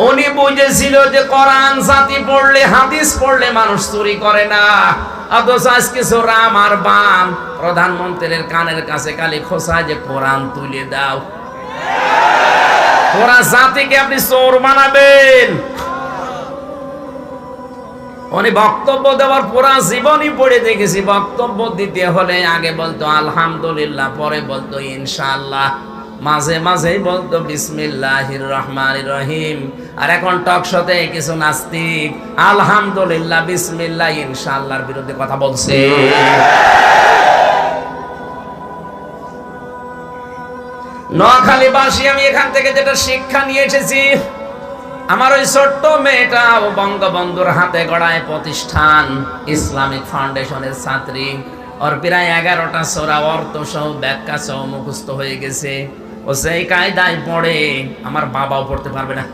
উনি বুঝেছিল যে কোরআন জাতি পড়লে, হাদিস পড়লে মানুষ চুরি করে না। অথচ আজকে চোরা আমার বাম প্রধানমন্ত্রীর কানের কাছে খালি খোঁচায় যে কোরআন তুলে দাও। পুরা জাতিকে আপনি চোর বানাবেন। উনি বক্তব্য দেওয়ার পুরা জীবনই পড়ে দেখেছি, বক্তব্য দিতে হলে আগে বলতো আলহামদুলিল্লাহ, পরে বলতো ইনশাআল্লাহ, মাঝে মাঝেই বলতো বিসমিল্লাহির রহমানির রহিম। আর এখন টক শোতে কিছু নাস্তিক আলহামদুলিল্লাহ, বিসমিল্লাহ, ইনশাআল্লাহর বিরুদ্ধে কথা বলছে। নোয়াখালীবাসী, আমি এখান থেকে যেটা শিক্ষা নিয়ে এসেছি, আমার ওই ছোট্ট মেয়েটা বঙ্গবন্ধুর হাতে গড়ায় প্রতিষ্ঠান ইসলামিক ফাউন্ডেশনের ছাত্রী। ওর প্রায় 11টা সূরা অর্থ সহ ব্যাখ্যা সহ মুখস্থ হয়ে গেছে। ও সেই কায়দায় পড়ে, আমার বাবাও পড়তে পারবে না।